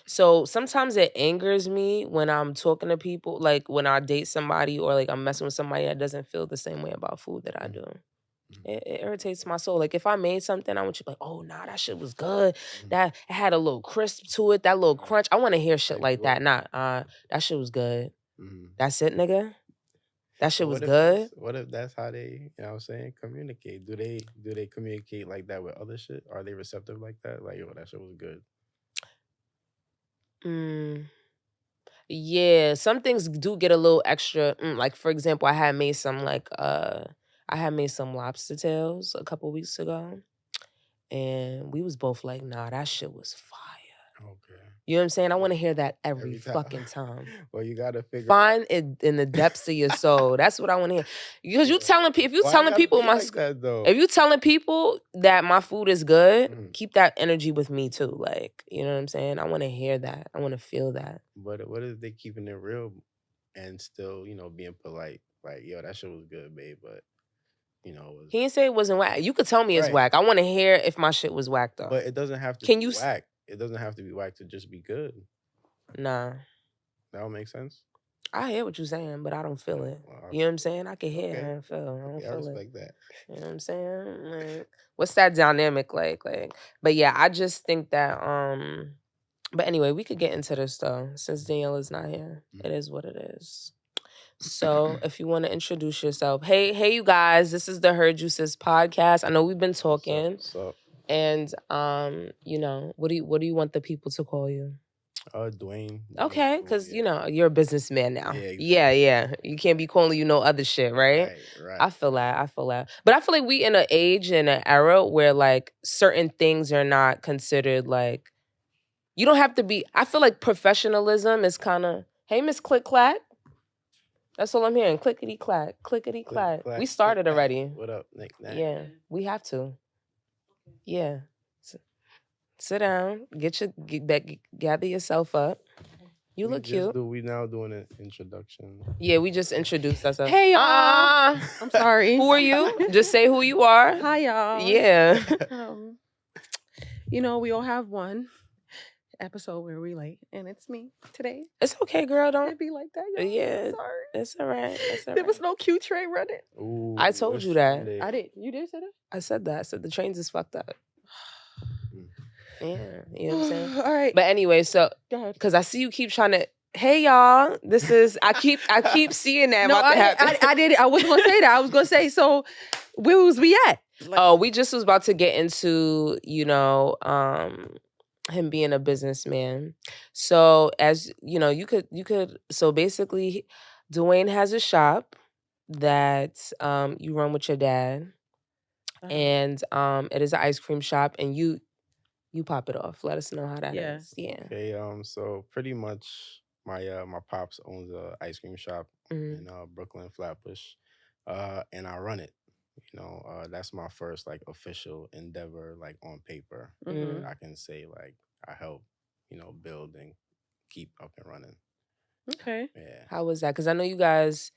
So sometimes it angers me when I'm talking to people, like when I date somebody or like I'm messing with somebody that doesn't feel the same way about food that I do. It irritates my soul. Like if I made something, I want you to be like, oh nah, that shit was good. That it had a little crisp to it, that little crunch. I want to hear shit like that. Nah, that shit was good. That's it, nigga. That shit was good. What if that's how they, you know what I'm saying, communicate? Do they communicate like that with other shit? Are they receptive like that? Like, yo, that shit was good. Yeah, some things do get a little extra. Like for example, I had made some lobster tails a couple weeks ago, and we was both like, nah, that shit was fire. Okay. You know what I'm saying? I want to hear that every fucking time. Well, you gotta figure Find it in the depths of your soul. That's what I want to hear. Because you telling people, if you Why telling gotta people be like that, though? if you telling people that my food is good, keep that energy with me too. Like, you know what I'm saying? I want to hear that. I want to feel that. But what if they keeping it real and still, you know, being polite? Like, yo, that shit was good, babe, but you know, it was... He didn't say it wasn't whack. You could tell me it's whack. I want to hear if my shit was whack though. But it doesn't have to be whack. It doesn't have to be whack to just be good. Nah. That don't make sense? I hear what you're saying, but I don't feel it. You know what I'm saying? I can hear it. I don't feel it. I respect that. You know what I'm saying? Like, what's that dynamic like? But yeah, I just think that but anyway, we could get into this though, since Danielle is not here. It is what it is. So if you want to introduce yourself, hey you guys, this is the Heard You Sis podcast. I know we've been talking. What's up? And you know, what do you want the people to call you? Dwayne. Okay, because you know you're a businessman now. Yeah. You can't be calling you no other shit, right? Right. I feel that. But I feel like we in an age and an era where like certain things are not considered like. You don't have to be. I feel like professionalism is kind of. Hey, Miss Click Clack. That's all I'm hearing. Clickety clack, clickety clack. We started already. What up, Nick? Yeah, we have to. Yeah. Sit down. Gather yourself up. You look cute. We now doing an introduction. Yeah, we just introduced ourselves. Hey y'all. I'm sorry. Who are you? Just say who you are. Hi y'all. Yeah. You know, we all have one episode where we late, and it's me today. It's okay, girl. Don't it be like that, y'all. Yeah. Sorry. It's all right. There was no Q train running. Ooh, I told you that. I did. You did say that? I said that. I said the trains is fucked up. Yeah, you know what I'm saying? All right. But anyway, so because I see you keep trying to. Hey y'all, this is I keep seeing that about to happen. I did. I was gonna say that. I was gonna say. So, where was we at? Like, we just was about to get into him being a businessman. So as you know, you could. So basically, Dwayne has a shop that you run with your dad, and it is an ice cream shop, and you pop it off. Let us know how that is. Yeah. Okay. So pretty much, my pops owns a ice cream shop in Brooklyn, Flatbush, and I run it. You know, that's my first like official endeavor, like on paper. I can say like I help, you know, build and keep up and running. Okay. Yeah. How was that? Because I know you guys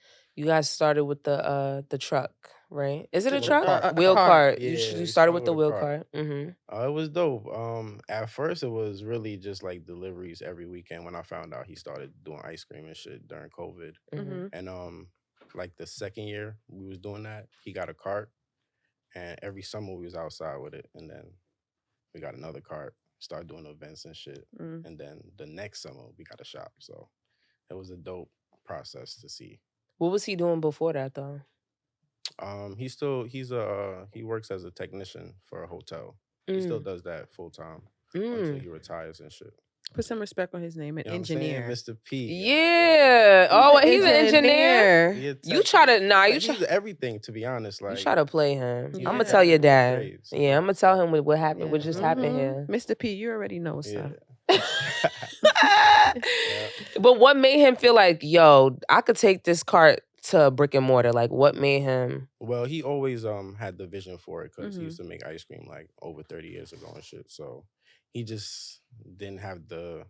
started with the truck, right? Is it a truck? Wheel cart. Yeah, You started with the wheel cart. It was dope. At first it was really just like deliveries every weekend when I found out he started doing ice cream and shit during COVID. And like the second year we was doing that, he got a cart, and every summer we was outside with it, and then we got another cart, started doing events and shit, and then the next summer we got a shop. So it was a dope process to see. What was he doing before that though? He works as a technician for a hotel. He still does that full time until he retires and shit. Put some respect on his name, an engineer. Mr. P. Yeah. Oh, he's an engineer. You try to he's everything, to be honest. Like, you try to play him. I'm gonna tell your dad. Yeah, I'm gonna tell him what happened. What just happened here. Mr. P, you already know what's up. But what made him feel like, yo, I could take this cart to brick and mortar? Like, what made him? Well, he always had the vision for it because he used to make ice cream like over 30 years ago and shit. So he just didn't have but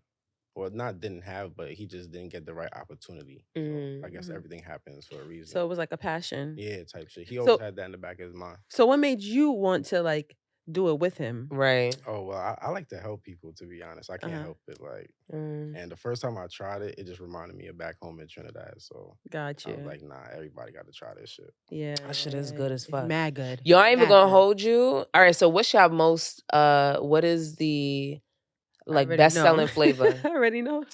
he just didn't get the right opportunity. So I guess everything happens for a reason. So it was like a passion. Yeah, type shit. He always had that in the back of his mind. So what made you want to like do it with him. Right. Oh well, I like to help people. To be honest, I can't help it. Like, and the first time I tried it, it just reminded me of back home in Trinidad. So Gotcha. I was like, nah, everybody got to try this shit. Yeah, that shit is good as fuck. It's mad good. Yo, I ain't even Mad gonna good. hold you. All right, so what's your most what is the like best selling flavor? I already know.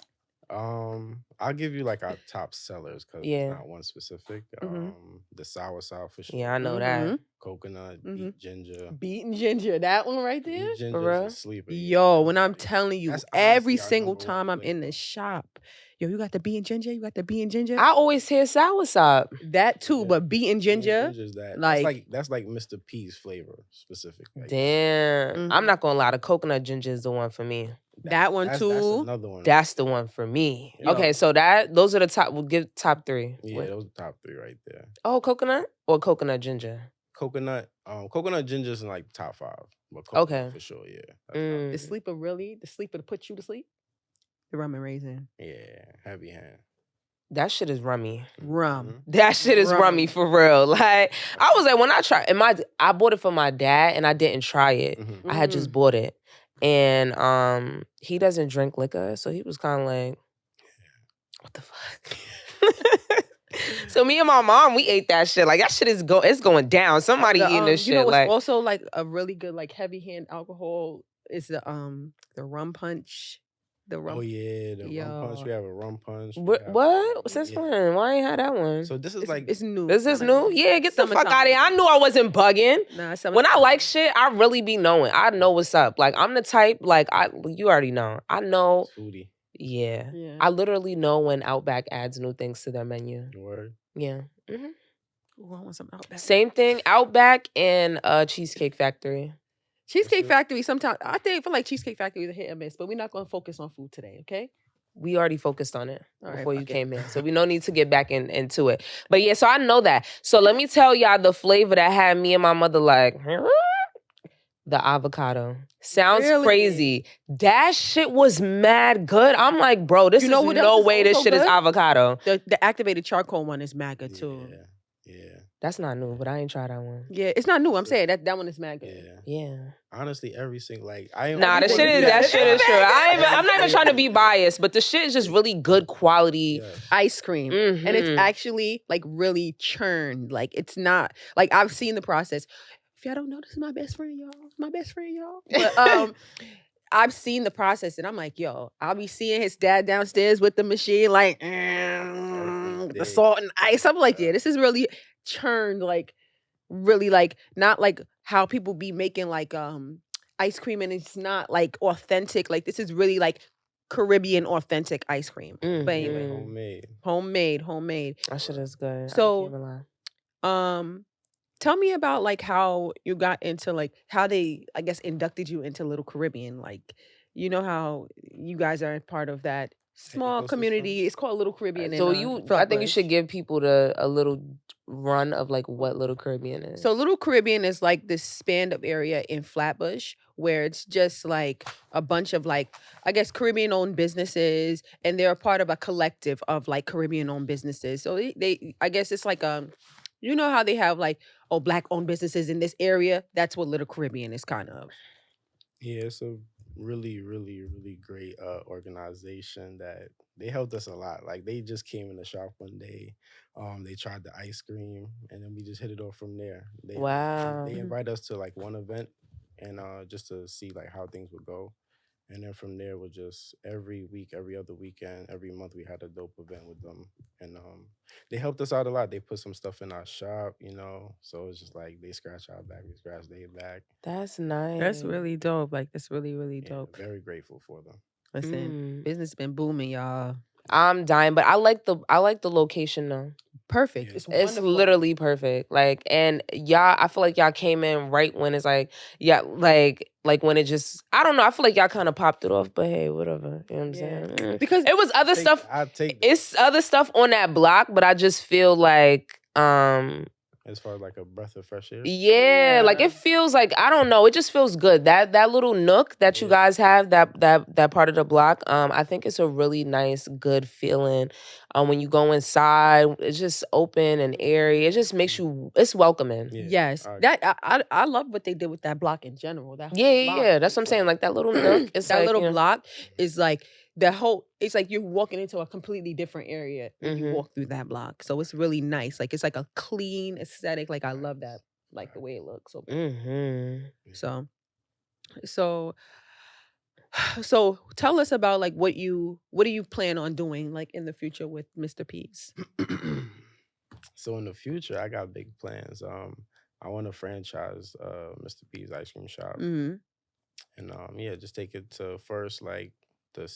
I'll give you like our top sellers because Yeah. it's not one specific. The sour for sure. Yeah, I know that. Coconut, beet ginger. Beet and ginger, that one right there. Beet ginger is a sleeper. Yo, when I'm telling you, That's every honestly our single number one time I'm in flavor. the shop, yo, you got the beet and ginger. You got the beet and ginger. I always hear soursop. That too, but beet and ginger, Ginger's that. like That's like Mr. P's flavor specific. Like, Damn. I'm not gonna lie, the coconut ginger is the one for me. that one that's too. another one. That's the one for me. Yeah. Okay, so those are the top. We'll give top 3. Yeah, those are top 3 right there. Oh, coconut or coconut ginger? Coconut ginger's in like top 5. But coconut for sure, yeah. The sleeper to put you to sleep. The rum and raisin. Yeah, heavy hand. That shit is rummy. Rum. That shit is rummy for real. Like I was like, when I tried, I bought it for my dad and I didn't try it. I had just bought it, and he doesn't drink liquor, so he was kind of like, "What the fuck." So me and my mom, we ate that shit. Like that shit is it's going down. Somebody eating this shit. You know what's like also like a really good like heavy hand alcohol is the rum punch. The rum. Oh yeah, the rum punch. We have a rum punch. What? Since when? Why ain't had that one? So this is it's new. This is new? Yeah, get the fuck out of here. I knew I wasn't bugging. Nah, when I like shit, I really be knowing. I know what's up. Like I'm the type, like you already know. I know. Foodie. Yeah. I literally know when Outback adds new things to their menu. Word. Yeah. Ooh, I want some Outback. Same thing, Outback and Cheesecake Factory. Cheesecake Factory, sometimes I feel like Cheesecake Factory is a hit or miss, but we're not going to focus on food today, okay? We already focused on it before you came in. in. So we no need to get back into it. But yeah, so I know that. So let me tell y'all the flavor that had me and my mother like, the avocado. Sounds crazy. That shit was mad good. I'm like, bro, this is no way this shit is avocado. The activated charcoal one is mad good too. Yeah. That's not new, but I ain't tried that one. Yeah, it's not new. I'm saying that one is mad good. Yeah. Honestly, every single that shit is true. I'm not even trying to be biased, but the shit is just really good quality ice cream, and it's actually like really churned. Like it's not like I've seen the process. If y'all don't know, this is my best friend, y'all. But I've seen the process, and I'm like, yo, I'll be seeing his dad downstairs with the machine, like the salt and ice. I'm like, yeah, this is really churned, like really like not like how people be making like ice cream, and it's not like authentic. Like this is really like Caribbean authentic ice cream. But anyway, homemade. That shit is good. So, tell me about like how you got into like how they, I guess, inducted you into Little Caribbean. Like, you know how you guys are part of that small community. It's called Little Caribbean. So I think you should give people a little run of like what Little Caribbean is. So Little Caribbean is like this spanned up area in Flatbush where it's just like a bunch of like, I guess, Caribbean owned businesses, and they're a part of a collective of like Caribbean owned businesses. So they I guess it's like you know how they have like, Black owned businesses in this area? That's what Little Caribbean is kind of. Yeah, it's a really, really, really great organization that they helped us a lot. Like they just came in the shop one day. They tried the ice cream, and then we just hit it off from there. They invite us to like one event, and just to see like how things would go. And then from there, we'll just every week, every other weekend, every month, we had a dope event with them. And they helped us out a lot. They put some stuff in our shop, so it's just like they scratch our back, we scratch their back. That's nice. That's really dope. Like, that's really, really dope. Very grateful for them. Listen, business been booming, y'all. I'm dying, but I like the location though. Perfect. Yeah. It's literally perfect. Like, and y'all, I feel like y'all came in right when it's like, like when it just, I don't know. I feel like y'all kind of popped it off, but hey, whatever. You know what I'm saying? Because it was other stuff. It's other stuff on that block, but I just feel like As far as like a breath of fresh air. Yeah, like it feels like, I don't know, it just feels good. That little nook that you guys have, that part of the block, I think it's a really nice, good feeling. When you go inside, it's just open and airy. It just makes you, it's welcoming. Yes, I love what they did with that block in general. That whole block. Yeah. That's what I'm saying. Like that little nook, it's that like, little block is like the whole. It's like you're walking into a completely different area when you walk through that block. So it's really nice. Like it's like a clean aesthetic. Like I love that. Like the way it looks. So tell us about like what do you plan on doing like in the future with Mr. P's? So in the future, I got big plans. I want to franchise Mr. P's ice cream shop, and just take it to first like the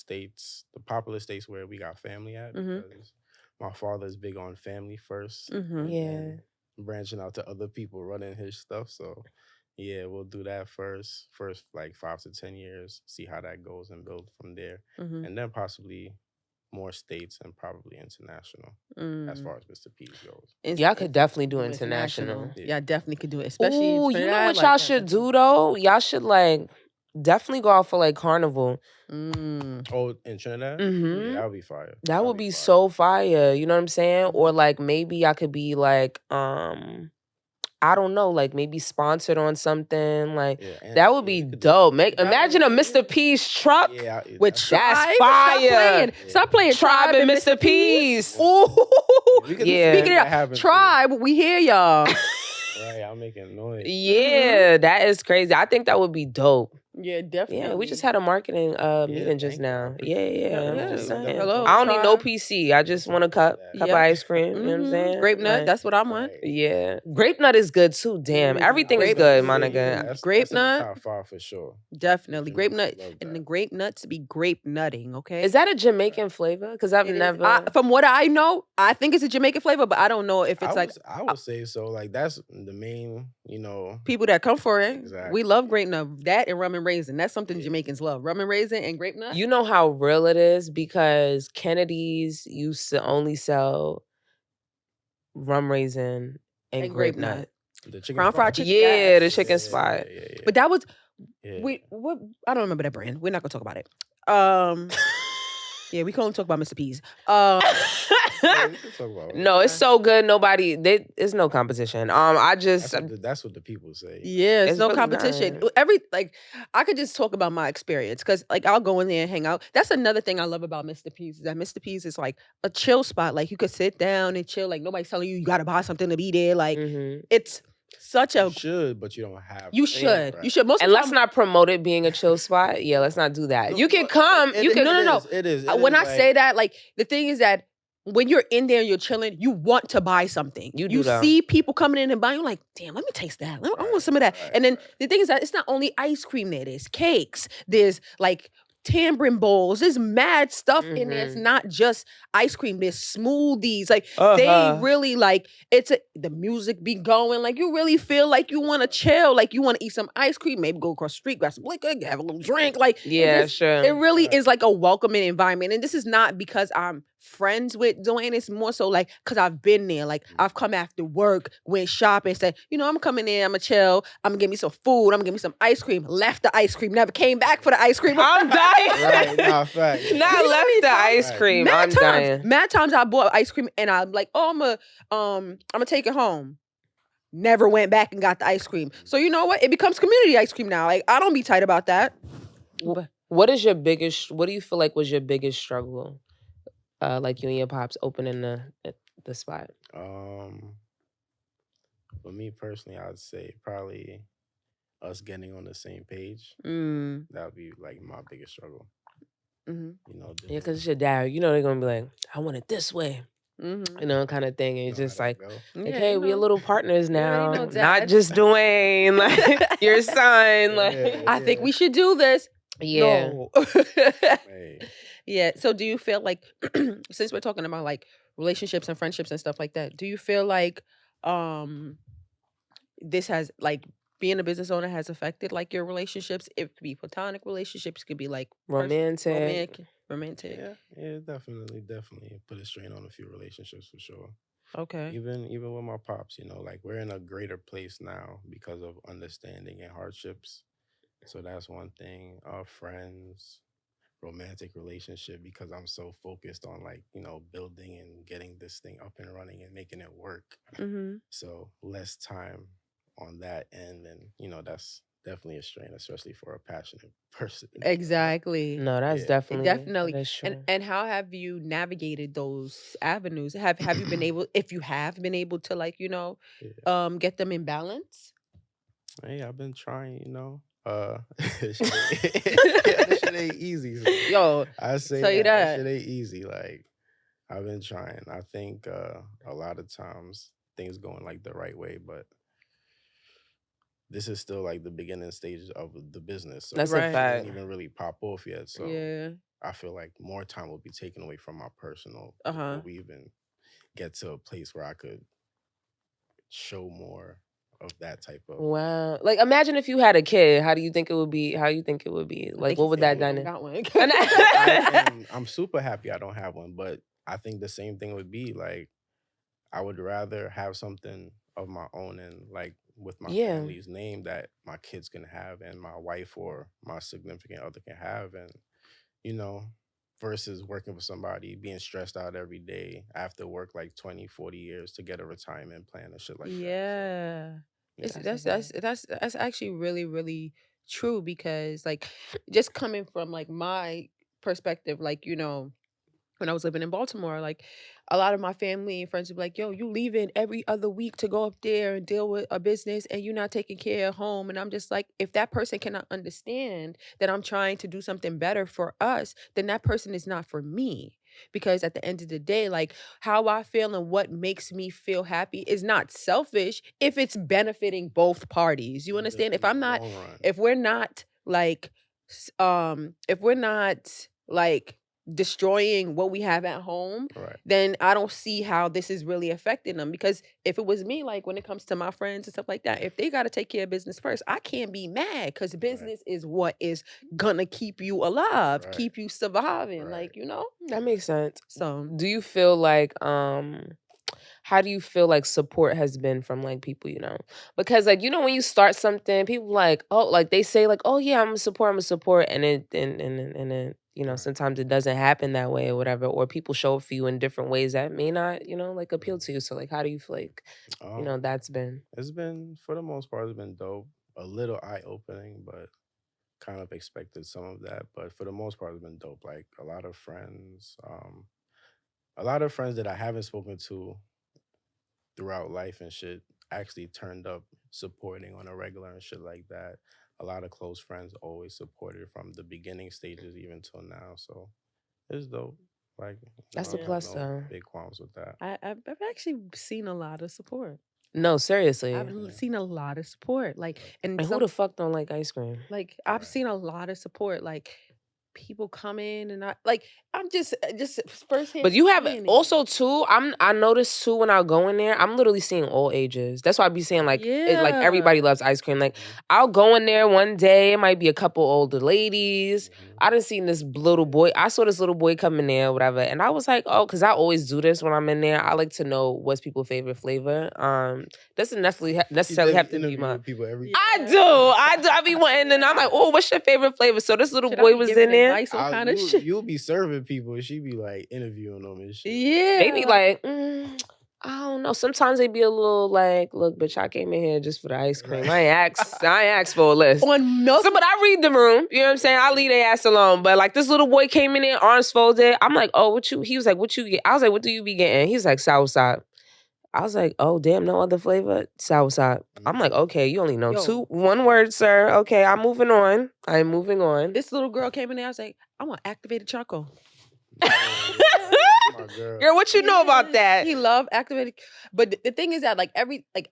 popular states where we got family at. Because my father is big on family first, and branching out to other people running his stuff. So yeah, we'll do that first like 5 to 10 years, see how that goes and build from there, and then possibly more states and probably international as far as Mr. P's goes. Y'all could definitely do international. Yeah, definitely could do it. Especially you know what y'all should do though? Y'all should like definitely go out for like carnival. Oh, in Trinidad? Yeah, that would be fire. That would be so fire. You know what I'm saying? Or like maybe I could be like I don't know, like maybe sponsored on something. Like that would be dope. Imagine a Mr. P's truck with that's fire. Stop playing Tribe and Mr. P's. Ooh. Speaking of Tribe, we hear y'all. Right, I'm making noise. Yeah, that is crazy. I think that would be dope. Yeah, definitely. Yeah, we just had a marketing meeting just now. I'm just saying. Hello, I don't need no PC. I just want a cup of ice cream. You know what I'm saying? Grape nut, that's what I want. Yeah. Grape nut is good too. Damn. Everything is good, my nigga. Grape nut. Top 5 for sure. Definitely. Grape nut. And the grape nuts be grape nutting, okay? Is that a Jamaican flavor? Because I've never. From what I know, I think it's a Jamaican flavor, but I don't know if it's I would say so. Like that's the main, people that come for it. Exactly. We love grape nut. That and rum and raisin. That's something Jamaicans love. Rum and raisin and grape nut. You know how real it is because Kennedy's used to only sell rum raisin and grape nut. The chicken Crown fried chicken. Yeah, the chicken spot. Yeah. But that was I don't remember that brand. We're not gonna talk about it. Yeah, we can only talk about Mr. P's. No, it's so good. There's no competition. That's what the people say. Yeah, it's no competition. I could just talk about my experience because like I'll go in there and hang out. That's another thing I love about Mr. P's is that Mr. P's is like a chill spot. Like you could sit down and chill. Like nobody's telling you gotta buy something to be there. Like it's such a... You should, but you don't have to. You should. Right. You should. And let's not promote it being a chill spot. Yeah, let's not do that. You can come. You can... No. It is. When I say that, like, the thing is that when you're in there and you're chilling, you want to buy something. You see people coming in and buying, you're like, damn, let me taste that. I want some of that. And then the thing is that it's not only ice cream there. There's cakes. There's, like... tambourine bowls, there's mad stuff in there. It's not just ice cream. There's smoothies. Like they really like the music be going. Like you really feel like you want to chill. Like you want to eat some ice cream. Maybe go across the street, grab some liquor, have a little drink. Like sure. It really is like a welcoming environment. And this is not because I'm friends with Dwayne. It's more so like because I've been there. Like I've come after work, went shopping, said, I'm coming in, I'm gonna chill, I'm gonna get me some food, I'm gonna get me some ice cream. Left the ice cream, never came back for the ice cream. I'm dying. Right, nah, fact. Not left the ice cream. I'm dying. Mad times I bought ice cream and I'm like, I'm gonna take it home. Never went back and got the ice cream. So you know what? It becomes community ice cream now. Like I don't be tight about that. What do you feel like was your biggest struggle? Like you and your pops opening the spot? For me personally, I'd say probably us getting on the same page. That would be like my biggest struggle. Yeah, because it's your dad. They're gonna be like, I want it this way. Kind of thing. And it's just like, hey, we are little partners now. Not just Dwayne, like your son. Like I think we should do this. Yeah. No. Yeah. So do you feel like, since we're talking about like relationships and friendships and stuff like that, do you feel like this has like being a business owner has affected like your relationships? It could be platonic relationships, it could be like romantic. Yeah, definitely put a strain on a few relationships for sure. Okay. Even with my pops, like we're in a greater place now because of understanding and hardships. So that's one thing. Friends, romantic relationship, because I'm so focused on like, building and getting this thing up and running and making it work. Mm-hmm. So less time on that end, and that's definitely a strain, especially for a passionate person. Exactly. No, that's Yeah. Definitely. that is true. And how have you navigated those avenues? Have you been able, if you have been able to, like, Yeah. get them in balance? Hey, I've been trying. This shit ain't easy. So Yo, I say tell you that that. shit ain't easy. Like I've been trying. I think a lot of times things going like the right way, but this is still like the beginning stages of the business. So That's a Right. it fact. ain't even really pop off yet. So Yeah. I feel like more time will be taken away from my personal Uh-huh. before we even get to a place where I could show more of that type of. Wow. Like, imagine if you had a kid. How do you think it would be? How you think it would be? Like, what would that dynamic? Got one. And I'm super happy I don't have one, but I think the same thing would be like I would rather have something of my own and like with my Yeah. family's name that my kids can have and my wife or my significant other can have, and versus working for somebody, being stressed out every day after work like 20, 40 years to get a retirement plan and shit like that. So, Yeah. That's That's actually really, really true, because like just coming from like my perspective, like, when I was living in Baltimore, like a lot of my family and friends would be like, yo, you leaving every other week to go up there and deal with a business and you're not taking care of home. And I'm just like, if that person cannot understand that I'm trying to do something better for us, then that person is not for me. Because at the end of the day, like how I feel and what makes me feel happy is not selfish if it's benefiting both parties. You understand? If I'm not, if we're not like, if we're not like destroying what we have at home, right. then I don't see how this is really affecting them. Because if it was me, like when it comes to my friends and stuff like that, if they got to take care of business first, I can't be mad, because business is what is gonna keep you alive, Right. keep you surviving. Right. Like, That makes sense. So Do you feel like how do you feel like support has been from like people, because like when you start something, people like, oh, like they say like, oh yeah, I'm a support, and then Right. sometimes it doesn't happen that way or whatever, or people show up for you in different ways that may not like appeal to you. So like, how do you feel like that's been? It's been, for the most part, it's been dope. A little eye opening, but kind of expected some of that. But for the most part, it's been dope. Like a lot of friends that I haven't spoken to throughout life and shit actually turned up supporting on a regular and shit like that. A lot of close friends always supported from the beginning stages even till now. So it's dope. Like That's a I have plus, no though. big qualms with that. I've actually seen a lot of support. No, seriously. I've seen a lot of support. Like, and who the fuck don't like ice cream? like I've seen a lot of support. Like people come in and I'm just firsthand. But you have seeing it. also too. I noticed too when I go in there, I'm literally seeing all ages. That's why I be saying like, like everybody loves ice cream. Like I'll go in there one day, it might be a couple older ladies. I done seen this little boy. I saw this little boy come in there, whatever, and I was like, oh, because I always do this when I'm in there. I like to know what's people's favorite flavor. Doesn't necessarily have to be my. People every. I do. I be wanting, and I'm like, oh, what's your favorite flavor? So this little boy was in there. You'll be serving people, and she be like interviewing them and shit. Yeah, They be like, I don't know. Sometimes they be a little like, look, bitch, I came in here just for the ice cream. I ain't asked for a list. on milk. So, but I read the room. You know what I'm saying? I leave their ass alone. But like this little boy came in there, arms folded. I'm like, oh, what you? He was like, what you get? I was like, what do you be getting? He's like, soursop. I was like, oh, damn, no other flavor? Soursop. I'm like, okay, you only know one word, sir. Okay, I'm moving on. This little girl came in there. I was like, I want activated charcoal. My girl. Girl, what you know about that? He loved activated. But the thing is that like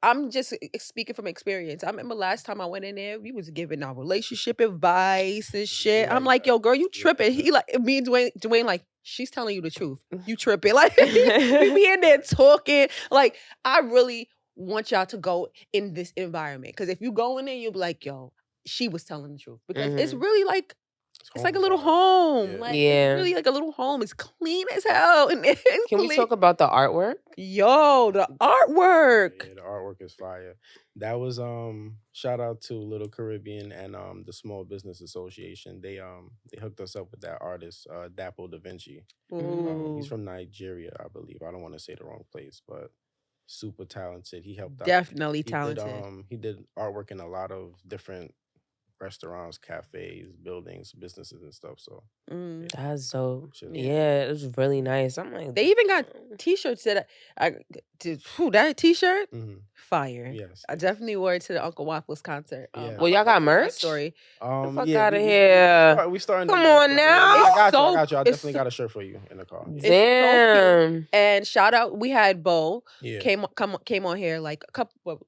I'm just speaking from experience. I remember last time I went in there, we was giving our relationship advice and shit. I'm like, yo, girl, you tripping. He like, me and Dwayne like, she's telling you the truth. You tripping. Like, we be in there talking. Like, I really want y'all to go in this environment. Because if you go in there, you'll be like, yo, she was telling the truth. Because it's really like It's like a little home. Yeah. Like it's really like a little home. It's clean as hell. And Can we talk about the artwork? Yo, the artwork. Yeah, the artwork is fire. That was shout out to Little Caribbean and the Small Business Association. They hooked us up with that artist, Dapo Da Vinci. He's from Nigeria, I believe. I don't want to say the wrong place, but super talented. He helped out. Definitely talented. He did artwork in a lot of different restaurants, cafes, buildings, businesses, and stuff. So that's dope. Yeah, it was really nice. I'm like, they even got T-shirts that that T-shirt, fire. Yes, I definitely wore it to the Uncle Waffles concert. Well, y'all got merch? Story. The fuck out of here. We starting. Come on now. I got you. I definitely got a shirt for you in the car. Damn. So and shout out, we had Bo came on here like a couple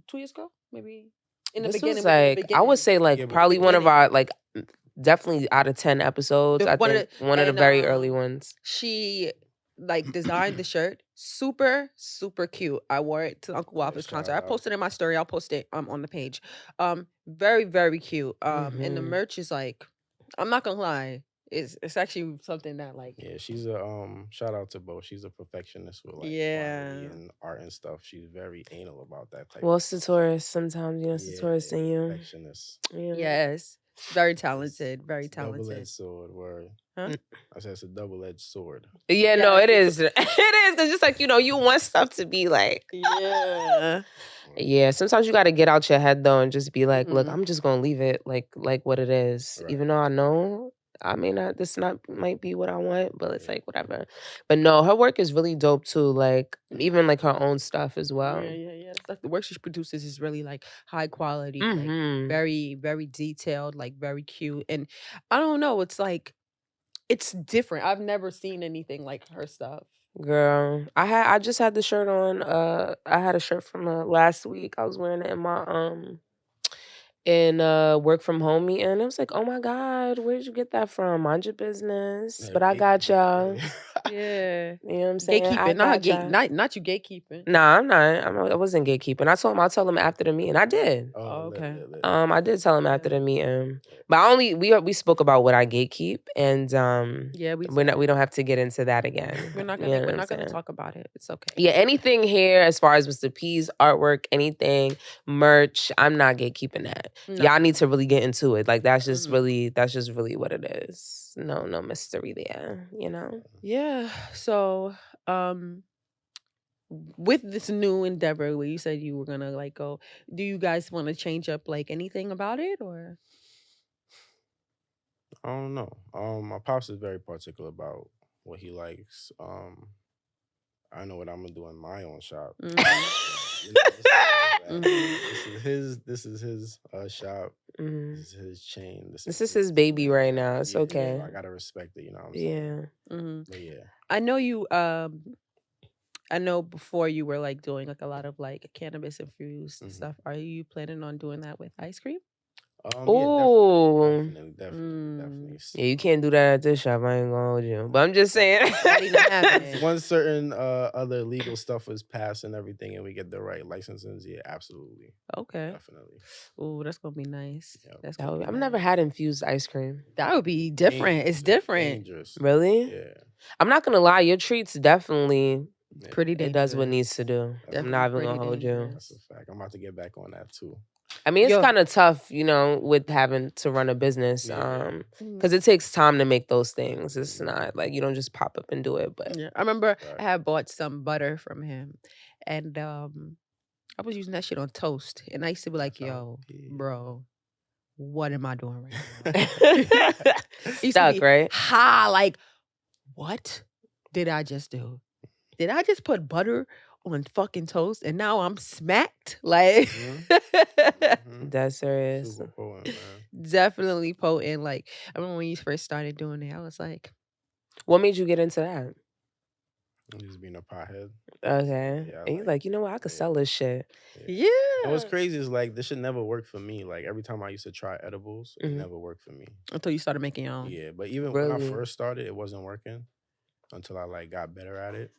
2 years ago, maybe. In the beginning, was like I would say like probably one of our like definitely out of 10 episodes. I think one of the very early ones. She like designed the shirt, super cute. I wore it to Uncle Waffles concert. I posted it in my story. I'll post it on the page. Very cute. And the merch is like, I'm not gonna lie. It's actually something that like she's a shout out to Bo. She's a perfectionist with like quality and art and stuff. She's very anal about that type. Well, it's the tourist sometimes, it's the tourist in you. Perfectionist. Yes, very talented, very talented. Double-edged sword, word. Huh? I said it's a double-edged sword. Yeah, no, it is. It is because just like you want stuff to be like yeah. Sometimes you got to get out your head though and just be like, look, I'm just gonna leave it like what it is, even though I know. I may not, might be what I want, but it's like whatever. But no, her work is really dope too. Like even like her own stuff as well. Yeah. Like the work she produces is really like high quality, like very detailed, like very cute. And I don't know, it's like it's different. I've never seen anything like her stuff. Girl, I just had the shirt on. I had a shirt from last week. I was wearing it in my work from home meeting. It was like, oh my God, where did you get that from? Mind your business. But I got y'all. Yeah. You know what I'm saying? Gatekeeping. Not you gatekeeping. Nah, I'm not. I wasn't gatekeeping. I'll tell him after the meeting. I did. Oh, okay. I did tell him after the meeting. But we spoke about what I gatekeep, and we don't have to get into that again. We're not gonna talk about it. It's okay. Yeah, anything here as far as Mr. P's artwork, anything, merch, I'm not gatekeeping that. No. Y'all need to really get into it. Like that's just really what it is. No mystery there, Yeah. So with this new endeavor where you said you were gonna like go, do you guys want to change up like anything about it or? I don't know. My pops is very particular about what he likes. I know what I'm gonna do in my own shop. This is his shop. This is his chain. This is his baby right now. It's okay. So I gotta respect it. You know what I'm saying? But yeah. I know you. I know before you were like doing like a lot of like cannabis infused stuff. Are you planning on doing that with ice cream? Oh, definitely. Yeah, you can't do that at this shop. I ain't gonna hold you, but I'm just saying. Once certain other legal stuff is passed and everything, and we get the right licenses, yeah, absolutely. Okay, definitely. Oh, that's gonna be nice. Yep. I've never had infused ice cream. That would be different. It's different. Dangerous. Really? Yeah. I'm not gonna lie. Your treats definitely. Pretty dangerous. It does what it needs to do. I'm not even gonna hold you. That's a fact. I'm about to get back on that too. I mean, it's kind of tough, with having to run a business, because it takes time to make those things. It's not like you don't just pop up and do it. But I remember I had bought some butter from him, and I was using that shit on toast, and I used to be like, "Yo, bro, what am I doing right now?" Stuck, right? Ha! Like, what did I just do? Did I just put butter on fucking toast and now I'm smacked? Like that's serious. Super potent, man. Definitely potent. Like I remember when you first started doing it, I was like, what made you get into that? Just being a pothead. Okay. Yeah, and you're like, you know what? I could sell this shit. Yeah. And what's crazy is like this shit never worked for me. Like every time I used to try edibles, it never worked for me. Until you started making your own. Yeah, but even when I first started, it wasn't working until I like got better at it.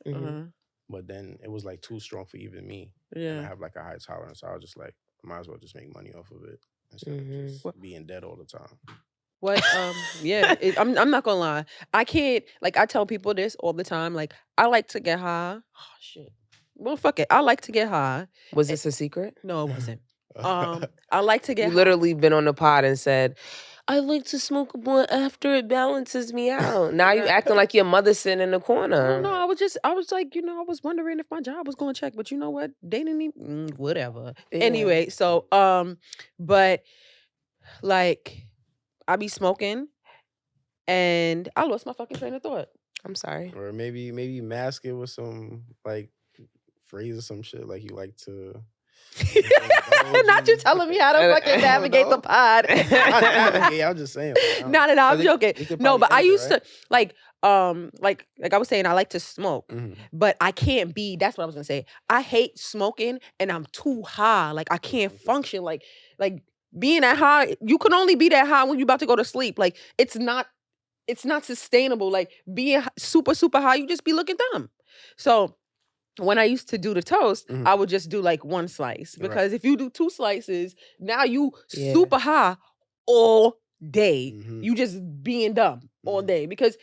But then it was like too strong for even me. Yeah. And I have like a high tolerance. So I was just like, I might as well just make money off of it instead of just being dead all the time. What? Yeah. I'm not gonna lie. I can't. Like, I tell people this all the time. Like, I like to get high. Oh shit. Well, fuck it. I like to get high. Was this a secret? No, it wasn't. I like to get You high. literally been on the pod and said, I like to smoke a blunt after it balances me out. Now you acting like your mother sitting in the corner. No, I was like, I was wondering if my job was going to check, but you know what? They didn't even, whatever. Yeah. Anyway, so, but like, I be smoking and I lost my fucking train of thought. I'm sorry. Or maybe mask it with some like phrase or some shit like you like to. Not you telling me how to fucking navigate the pod. Yeah, I'm just saying. No, I'm joking. No, but I used to like I was saying, I like to smoke, but I can't be. That's what I was gonna say. I hate smoking, and I'm too high. Like I can't function. Like being that high, you can only be that high when you're about to go to sleep. Like it's not sustainable. Like being super high, you just be looking dumb. So when I used to do the toast, I would just do like one slice because if you do 2 slices, now you super high all day. You just being dumb all day because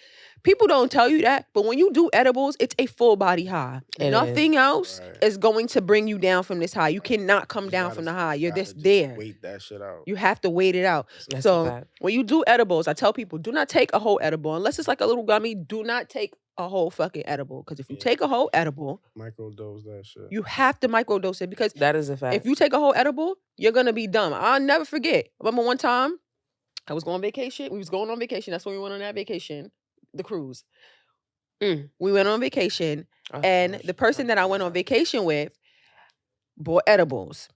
people don't tell you that. But when you do edibles, it's a full body high. Nothing else is going to bring you down from this high. You cannot come down from the high. You're just there. Wait that shit out. You have to wait it out. That's so when you do edibles, I tell people, do not take a whole edible unless it's like a little gummy. Do not take a whole fucking edible because if you take a whole edible, microdose that shit. You have to microdose it because that is a fact. If you take a whole edible, you're gonna be dumb. I'll never forget. I remember one time I was going on vacation. We was going on vacation. That's when we went on that vacation, the cruise. We went on vacation, and the person that I went on vacation with bought edibles.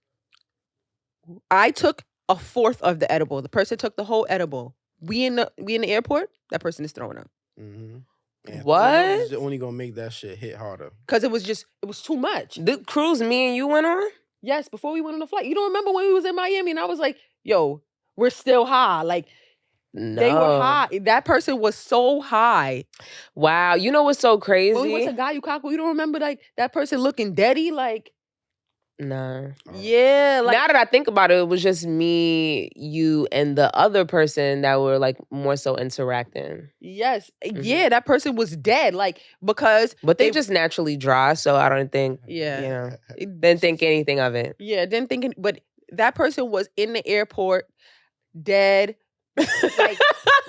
I took a fourth of the edible. The person took the whole edible. We in the airport. That person is throwing up. Yeah, what? It's only gonna make that shit hit harder. Because it was too much. The cruise me and you went on? Yes, before we went on the flight. You don't remember when we was in Miami and I was like, yo, we're still high. Like, no. They were high. That person was so high. Wow. You know what's so crazy? When we went to Gayukaku, you don't remember like that person looking deady? Like, nah. Yeah. Like, now that I think about it, it was just me, you, and the other person that were like more so interacting. Yes. Yeah, that person was dead. Like, because But they just naturally dry, so I don't think, didn't think anything of it. Yeah, didn't think but that person was in the airport, dead. Like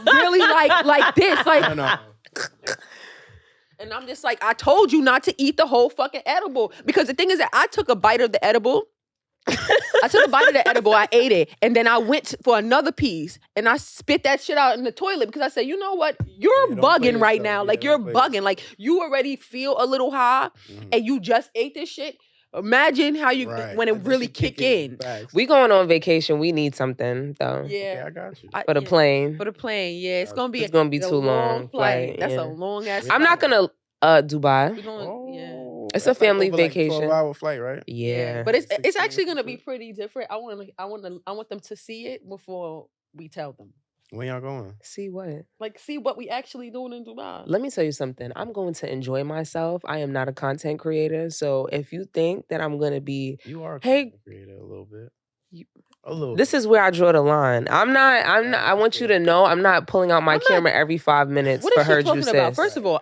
really like this. Like no. And I'm just like, I told you not to eat the whole fucking edible. Because the thing is that I took a bite of the edible. I ate it. And then I went for another piece and I spit that shit out in the toilet because I said, you know what? You're bugging right now. Like, you're bugging. Like, you already feel a little high and you just ate this shit. Imagine how you, when it really kick in. We going on vacation. We need something, though. Yeah. I got you. For the plane. For the plane, yeah. It's going to be too long. Flight. That's a long ass I'm not going to Dubai. We're going, It's a family vacation. Like 12-hour flight, right? Yeah. But it's actually going to be pretty different. I want them to see it before we tell them. When y'all going? See what? Like, see what we actually doing in Dubai. Let me tell you something. I'm going to enjoy myself. I am not a content creator. So if you think that I'm going to be... You are a content creator a little bit. A little This is where I draw the line. I'm not... I want you to know I'm not pulling out my camera every 5 minutes for her talking juices. about? First of all,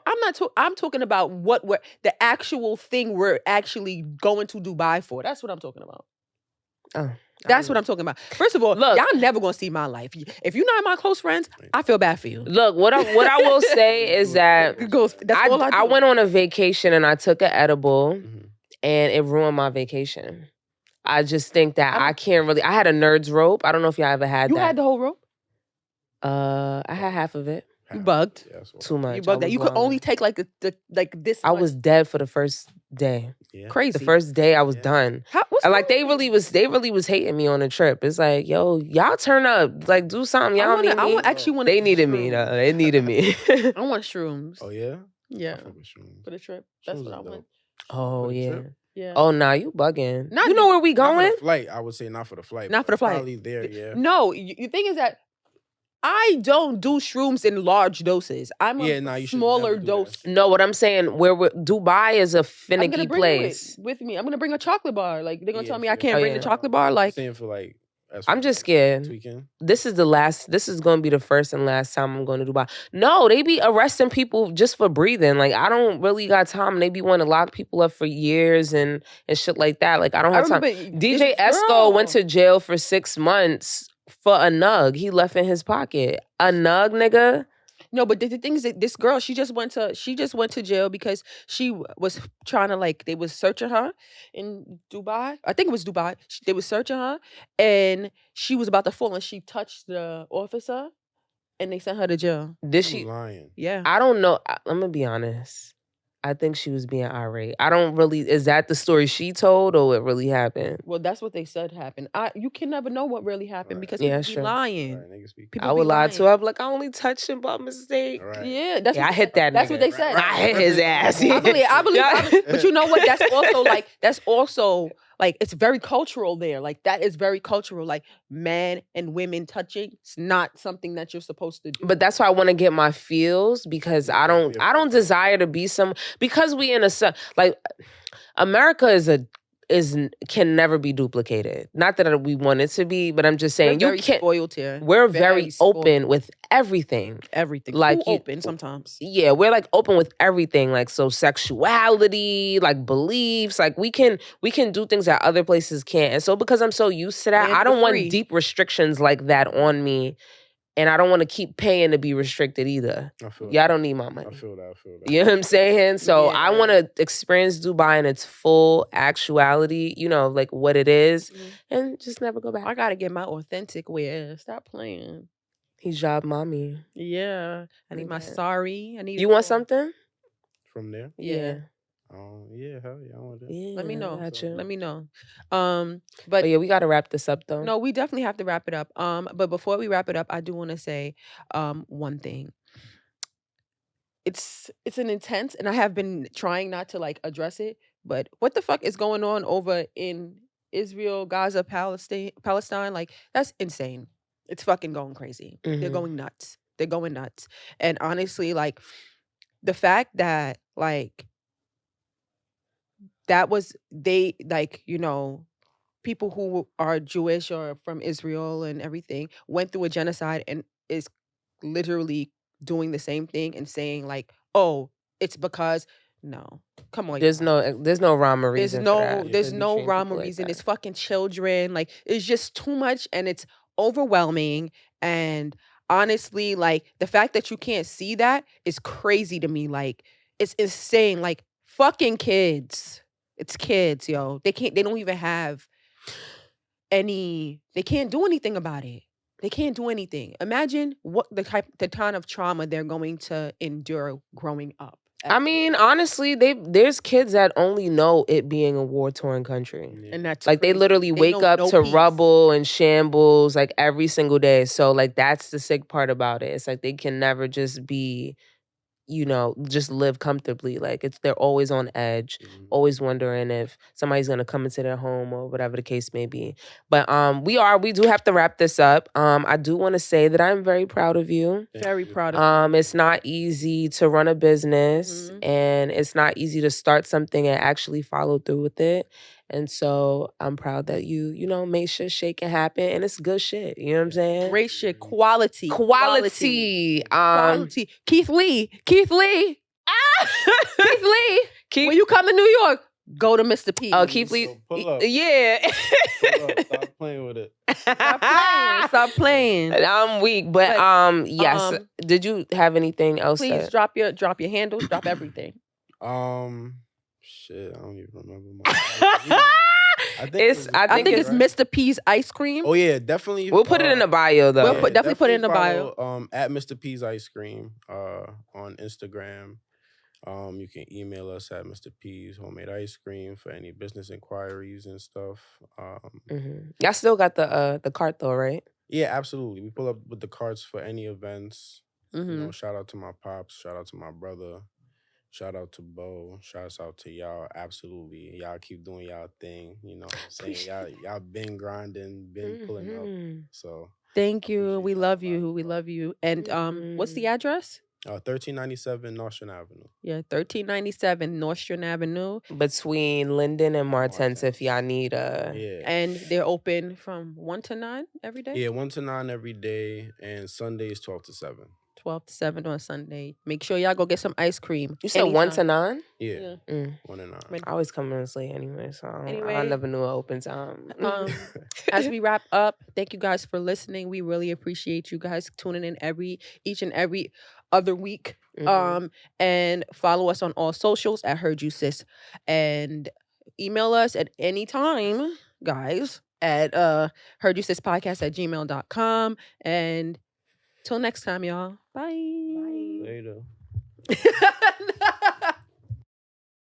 I'm talking about what we're... The actual thing we're actually going to Dubai for. That's what I'm talking about. Oh. That's what I'm talking about. First of all, look, y'all never gonna see my life. If you're not my close friends, I feel bad for you. Look, what I will say is that I went on a vacation and I took an edible and it ruined my vacation. I just think that I can't really... I had a nerd's rope. I don't know if y'all ever had that. You had the whole rope? I had half of it. You bugged. Too much. You bugged that. You could only take like this. I was dead for the first day. Yeah. Crazy. The first day I was done. Like they really was hating me on the trip. It's like, yo, y'all turn up. Like, do something. Y'all need me. They needed me. No, they needed me. I want shrooms. Oh yeah? Yeah. For the trip. That's what I want. Oh yeah. Yeah. Oh nah, you bugging. You know where we going? Not for the flight. I would say not for the flight. Not for the flight. Probably there, yeah. No, the thing is that I don't do shrooms in large doses. I'm a smaller dose. No, what I'm saying, Dubai is a finicky place. With me, I'm gonna bring a chocolate bar. Like they're gonna tell me I can't bring the chocolate bar. Like saying for like I'm just scared. Tweaking. This is going to be the first and last time I'm going to Dubai. No, they be arresting people just for breathing. Like, I don't really got time. They be wanting to lock people up for years and shit like that. Like, I don't have time. DJ Esco went to jail for 6 months for a nug he left in his pocket. A nug, nigga. No, but the thing is that this girl, she just went to jail because she was trying to, like, they was searching her in Dubai. I think it was Dubai. They was searching her, and she was about to fall, and she touched the officer, and they sent her to jail. Did she? Lying. Yeah. I don't know. I'm gonna be honest. I think she was being irate. I don't really. Is that the story she told, or what really happened? Well, that's what they said happened. You can never know what really happened because Yeah, people be lying. Right, I would lie to her. I'm like, I only touched him by mistake. Right. Yeah, that's I hit that. That's nigga. what they said. I hit his ass. I believe. But you know what? That's also like it's very cultural there. Like that is very cultural. Like men and women touching. It's not something that you're supposed to do. But that's why I want to get my feels because I don't desire to be because we in a like America can never be duplicated. Not that we want it to be, but I'm just saying you can't. Spoiled here. We're very open with everything. Everything. Like open sometimes. Yeah, we're like open with everything. Like so sexuality, like beliefs. Like we can do things that other places can't. And so because I'm so used to that, I don't want deep restrictions like that on me. And I don't want to keep paying to be restricted either. Y'all don't need my money. I feel that. You know what I'm saying? So I want to experience Dubai in its full actuality, you know, like what it is, and just never go back. I got to get my authentic wear. Stop playing. Hijab mommy. Yeah. I need my sari. You want something? From there? Yeah. Yeah, hell yeah, I want that. Yeah, let me know. Let me know. But yeah, we gotta wrap this up though. No, we definitely have to wrap it up. But before we wrap it up, I do want to say one thing. It's an intense, and I have been trying not to like address it, but what the fuck is going on over in Israel, Gaza, Palestine? Like, that's insane. It's fucking going crazy. They're going nuts. And honestly, like the fact that like that was they like, you know, people who are Jewish or from Israel and everything went through a genocide and is literally doing the same thing and saying like, oh, it's because no, come on. There's no rhyme or reason. There's no rhyme or reason. It's fucking children. Like it's just too much and it's overwhelming. And honestly, like the fact that you can't see that is crazy to me. Like it's insane. Like fucking kids. It's kids, yo. They don't even have they can't do anything about it. They can't do anything. Imagine what the kind of trauma they're going to endure growing up. I mean, honestly, there's kids that only know it being a war-torn country. And that's like crazy. They literally wake up to rubble and shambles like every single day. So like that's the sick part about it. It's like they can never just be, you know, just live comfortably. Like they're always on edge, always wondering if somebody's gonna come into their home or whatever the case may be. But we do have to wrap this up. I do want to say that I'm very proud of you. Very proud of you. It's not easy to run a business and it's not easy to start something and actually follow through with it. And so I'm proud that you know, make shit shake and happen. And it's good shit. You know what I'm saying? Great shit. Quality. Quality. Keith Lee. Keith Lee. When you come to New York, go to Mr. P. Oh, Keith Lee. Pull up. Yeah. Pull up. Stop playing with it. Stop playing. I'm weak. But yes. Did you have anything else? Please drop your handles, drop everything. Shit, I don't even remember my I think it's Mr. P's ice cream. Oh yeah, definitely. We'll put it in the bio though. We'll definitely put it in the bio. At Mr. P's Ice Cream on Instagram. You can email us at Mr. P's Homemade Ice Cream for any business inquiries and stuff. Y'all still got the cart though, right? Yeah, absolutely. We pull up with the carts for any events. You know, shout out to my pops. Shout out to my brother. Shout out to Bo. Shouts out to y'all. Absolutely. Y'all keep doing y'all thing. You know what I'm saying? Y'all been grinding, been pulling up. So thank you. We love you. We love you. And what's the address? 1397 Norstrand Avenue. Yeah, 1397 Norstrand Avenue. Between Linden and Martens if y'all need a... Yeah. And they're open from 1 to 9 every day? Yeah, 1 to 9 every day, and Sundays 12 to 7. 12 to 7 on Sunday. Make sure y'all go get some ice cream. You said 1 to 9? Yeah. 1 to 9. I always come in late anyway, so Anyway. I never knew an open time. As we wrap up, thank you guys for listening. We really appreciate you guys tuning in each and every other week. And follow us on all socials at Heard You Sis. And email us at any time, guys, at heardyousispodcast@gmail.com. And till next time, y'all. Bye. Later.